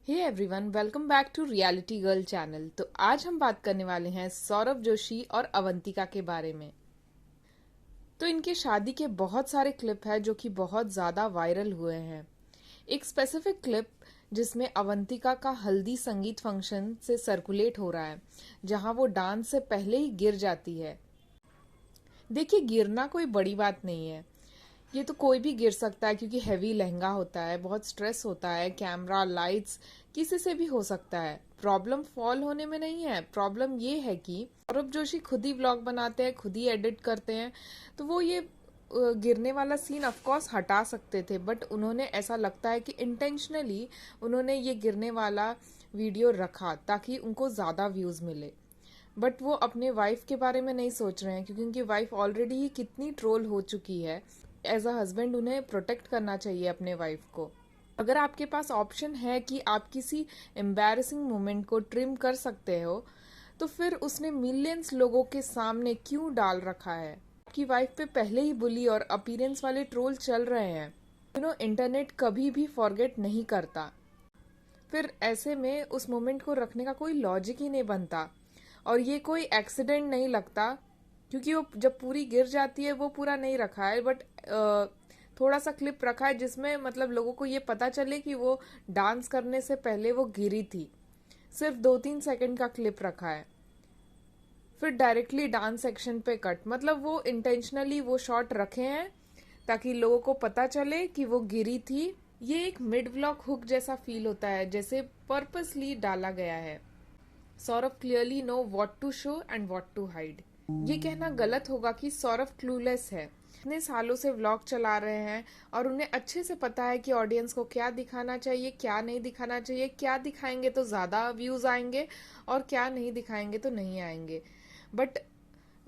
Hey everyone, welcome back to reality girl channel. तो आज हम बात करने वाले हैं सौरभ जोशी और अवंतिका के बारे में। तो इनके शादी के बहुत सारे क्लिप हैं जो कि बहुत ज़्यादा वायरल हुए हैं। एक स्पेसिफिक क्लिप जिसमें अवंतिका का हल्दी संगीत फंक्शन से सर्कुलेट हो रहा है, जहां वो डांस से पहले ही गिर जाती है। देखिए, गिरना कोई बड़ी बात नहीं है। ये तो कोई भी गिर सकता है क्योंकि हैवी लहंगा होता है, बहुत स्ट्रेस होता है, कैमरा लाइट्स, किसी से भी हो सकता है। प्रॉब्लम फॉल होने में नहीं है, प्रॉब्लम ये है कि सौरभ जोशी खुद ही व्लॉग बनाते हैं, खुद ही एडिट करते हैं, तो वो ये गिरने वाला सीन ऑफ कोर्स हटा सकते थे, बट उन्होंने ऐसा लगता है कि इंटेंशनली उन्होंने ये गिरने वाला वीडियो रखा ताकि उनको ज़्यादा व्यूज़ मिले। बट वो अपने वाइफ के बारे में नहीं सोच रहे हैं क्योंकि उनकी वाइफ ऑलरेडी ही कितनी ट्रोल हो चुकी है। एज अ हस्बैंड उन्हें प्रोटेक्ट करना चाहिए अपने वाइफ को। अगर आपके पास ऑप्शन है कि आप किसी एम्बैरेसिंग मोमेंट को ट्रिम कर सकते हो, तो फिर उसने मिलियंस लोगों के सामने क्यों डाल रखा है? आपकी वाइफ पे पहले ही बुली और अपीयरेंस वाले ट्रोल चल रहे हैं। इंटरनेट कभी भी फॉरगेट नहीं करता। फिर ऐसे में उस मोमेंट को रखने का कोई लॉजिक ही नहीं बनता। और ये कोई एक्सीडेंट नहीं लगता क्योंकि वो जब पूरी गिर जाती है वो पूरा नहीं रखा है, बट थोड़ा सा क्लिप रखा है जिसमें मतलब लोगों को ये पता चले कि वो डांस करने से पहले वो गिरी थी। सिर्फ 2-3 सेकंड का क्लिप रखा है, फिर डायरेक्टली डांस सेक्शन पे कट। मतलब वो इंटेंशनली वो शॉट रखे हैं ताकि लोगों को पता चले कि वो गिरी थी। ये एक मिड व्लॉग हुक जैसा फील होता है, जैसे पर्पसली डाला गया है। Saurabh clearly know what to show and what to hide. ये कहना गलत होगा कि सौरभ क्लूलेस है। इतने सालों से व्लॉग चला रहे हैं और उन्हें अच्छे से पता है कि ऑडियंस को क्या दिखाना चाहिए, क्या नहीं दिखाना चाहिए, क्या दिखाएंगे तो ज़्यादा व्यूज़ आएंगे और क्या नहीं दिखाएंगे तो नहीं आएंगे। बट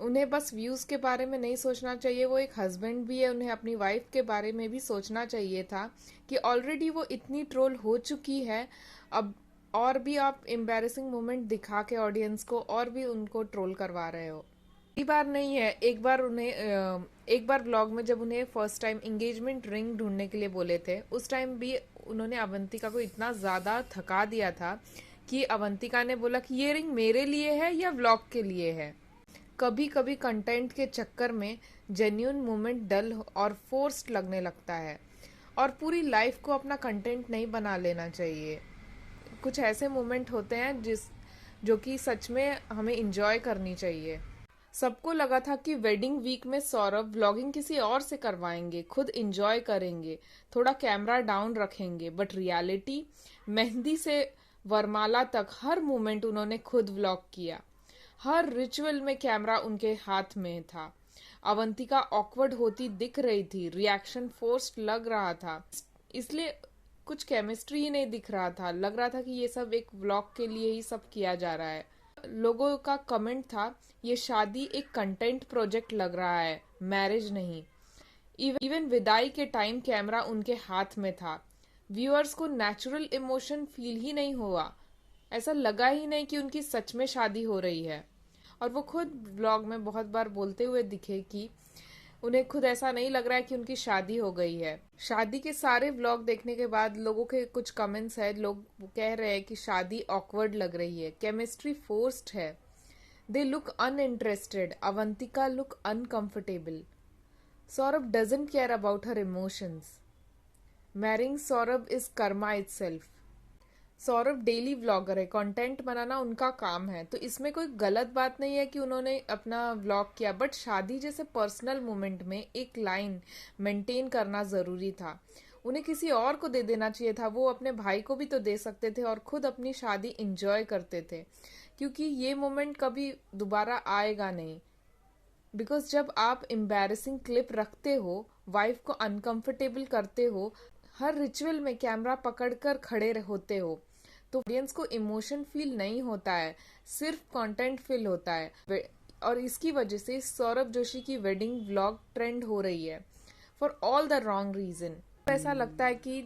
उन्हें बस व्यूज़ के बारे में नहीं सोचना चाहिए। वो एक हस्बैंड भी है, उन्हें अपनी वाइफ के बारे में भी सोचना चाहिए था कि ऑलरेडी वो इतनी ट्रोल हो चुकी है। अब और भी आप एम्बैरेसिंग मोमेंट दिखा के ऑडियंस को और भी उनको ट्रोल करवा रहे हो। पहली बार नहीं है, एक बार व्लॉग में जब उन्हें फर्स्ट टाइम एंगेजमेंट रिंग ढूंढने के लिए बोले थे, उस टाइम भी उन्होंने अवंतिका को इतना ज़्यादा थका दिया था कि अवंतिका ने बोला कि ये रिंग मेरे लिए है या व्लॉग के लिए है। कभी कभी कंटेंट के चक्कर में जेन्यून मोमेंट डल और फोर्स्ड लगने लगता है और पूरी लाइफ को अपना कंटेंट नहीं बना लेना चाहिए। कुछ ऐसे मोमेंट होते हैं जो कि सच में हमें इंजॉय करनी चाहिए। सबको लगा था कि वेडिंग वीक में सौरभ व्लॉगिंग किसी और से करवाएंगे, खुद इंजॉय करेंगे, थोड़ा कैमरा डाउन रखेंगे, बट रियलिटी, मेहंदी से वरमाला तक हर मोमेंट उन्होंने खुद व्लॉग किया। हर रिचुअल में कैमरा उनके हाथ में था। अवंतिका ऑकवर्ड होती दिख रही थी, रिएक्शन फोर्स्ड लग रहा था, इसलिए कुछ केमिस्ट्री ही नहीं दिख रहा था। लग रहा था कि ये सब एक व्लॉग के लिए ही सब किया जा रहा है। लोगों का कमेंट था, ये शादी एक कंटेंट प्रोजेक्ट लग रहा है, मैरिज नहीं। इवन विदाई के टाइम कैमरा उनके हाथ में था। व्यूअर्स को नेचुरल इमोशन फील ही नहीं हुआ। ऐसा लगा ही नहीं कि उनकी सच में शादी हो रही है। और वो खुद ब्लॉग में बहुत बार बोलते हुए दिखे कि उन्हें खुद ऐसा नहीं लग रहा है कि उनकी शादी हो गई है। शादी के सारे व्लॉग देखने के बाद लोगों के कुछ कमेंट्स है, लोग कह रहे हैं कि शादी ऑकवर्ड लग रही है, केमिस्ट्री फोर्स्ड है, they look uninterested, Avantika look uncomfortable, Saurabh doesn't care about her emotions, marrying Saurabh is Karma itself. Saurabh daily vlogger है, कंटेंट बनाना उनका काम है, तो इसमें कोई गलत बात नहीं है कि उन्होंने अपना व्लॉग किया। बट शादी जैसे पर्सनल मोमेंट में एक लाइन मेंटेन करना ज़रूरी था। उन्हें किसी और को दे देना चाहिए था, वो अपने भाई को भी तो दे सकते थे और खुद अपनी शादी इंजॉय करते थे, क्योंकि ये मोमेंट कभी दोबारा आएगा नहीं। बिकॉज जब आप एम्बैरेसिंग क्लिप रखते हो, वाइफ को अनकंफर्टेबल करते हो, हर रिचुअल में कैमरा पकड़कर खड़े होते हो, तो ऑडियंस को इमोशन फील नहीं होता है, सिर्फ कंटेंट फील होता है। और इसकी वजह से सौरभ जोशी की वेडिंग व्लॉग ट्रेंड हो रही है for all the wrong reason. ऐसा लगता है कि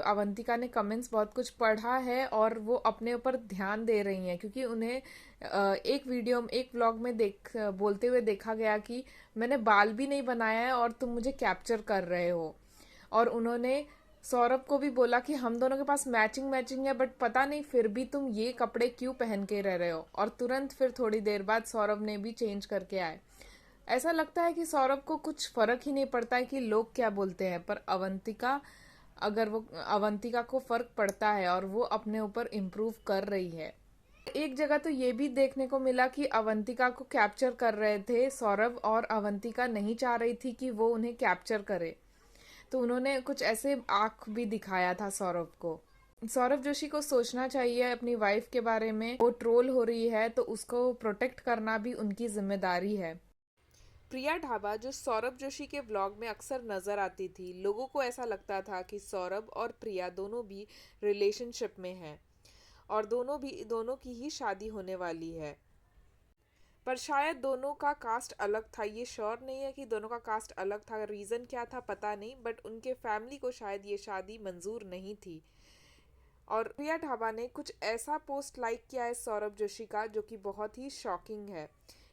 अवंतिका ने कमेंट्स बहुत कुछ पढ़ा है और वो अपने ऊपर ध्यान दे रही हैं, क्योंकि उन्हें एक वीडियो में, एक व्लॉग में बोलते हुए देखा गया कि मैंने बाल भी नहीं बनाया है और तुम मुझे कैप्चर कर रहे हो। और उन्होंने सौरभ को भी बोला कि हम दोनों के पास मैचिंग मैचिंग है, बट पता नहीं फिर भी तुम ये कपड़े क्यों पहन के रह रहे हो। और तुरंत फिर थोड़ी देर बाद सौरभ ने भी चेंज करके आए। ऐसा लगता है कि सौरभ को कुछ फर्क ही नहीं पड़ता है कि लोग क्या बोलते हैं, पर अवंतिका को फर्क पड़ता है और वो अपने ऊपर इम्प्रूव कर रही है। एक जगह तो ये भी देखने को मिला कि अवंतिका को कैप्चर कर रहे थे सौरभ, और अवंतिका नहीं चाह रही थी कि वो उन्हें कैप्चर करे, तो उन्होंने कुछ ऐसे आंख भी दिखाया था सौरभ को। सौरभ जोशी को सोचना चाहिए अपनी वाइफ के बारे में। वो ट्रोल हो रही है तो उसको प्रोटेक्ट करना भी उनकी जिम्मेदारी है। प्रिया ढाबा जो सौरभ जोशी के व्लॉग में अक्सर नजर आती थी, लोगों को ऐसा लगता था कि सौरभ और प्रिया दोनों भी रिलेशनशिप में हैं और दोनों की ही शादी होने वाली है। पर शायद दोनों का कास्ट अलग था, ये श्योर नहीं है कि दोनों का कास्ट अलग था, रीज़न क्या था पता नहीं, बट उनके फैमिली को शायद ये शादी मंजूर नहीं थी। और प्रिया ढाबा ने कुछ ऐसा पोस्ट लाइक किया है सौरभ जोशी का जो कि बहुत ही शॉकिंग है।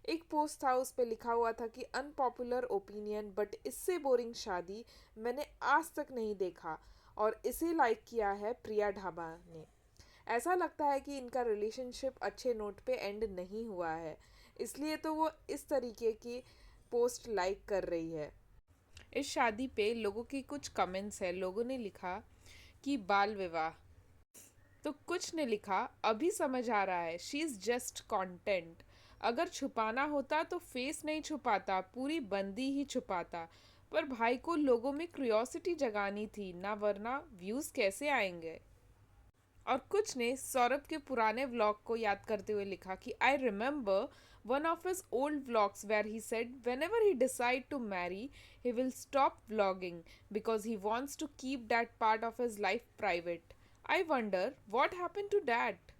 एक पोस्ट था, उस पर लिखा हुआ था कि अनपॉपुलर ओपिनियन बट इससे बोरिंग शादी मैंने आज तक नहीं देखा, और इसे लाइक किया है प्रिया ढाबा ने। ऐसा लगता है कि इनका रिलेशनशिप अच्छे नोट पे एंड नहीं हुआ है, इसलिए तो वो इस तरीके की पोस्ट लाइक कर रही है। इस शादी पे लोगों की कुछ कमेंट्स है। लोगों ने लिखा कि बाल विवाह, तो कुछ ने लिखा अभी समझ आ रहा है शी इज जस्ट कंटेंट। अगर छुपाना होता तो फेस नहीं छुपाता, पूरी बंदी ही छुपाता। पर भाई को लोगों में क्यूरियोसिटी जगानी थी ना, वरना व्यूज कैसे आएंगे। और कुछ ने सौरभ के पुराने व्लॉग को याद करते हुए लिखा कि I remember one of his old vlogs where he said whenever he decide to marry he will stop vlogging because he wants to keep that part of his life private. I wonder what happened to that.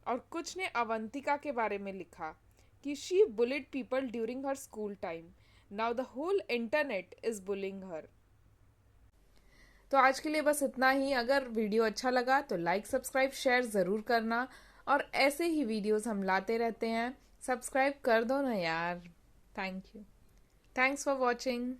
और कुछ ने अवंतिका के बारे में लिखा कि she bullied people during her school time. Now the whole internet is bullying her. तो आज के लिए बस इतना ही। अगर वीडियो अच्छा लगा तो लाइक सब्सक्राइब शेयर ज़रूर करना, और ऐसे ही वीडियोस हम लाते रहते हैं। सब्सक्राइब कर दो ना यार। Thank you. Thanks for watching.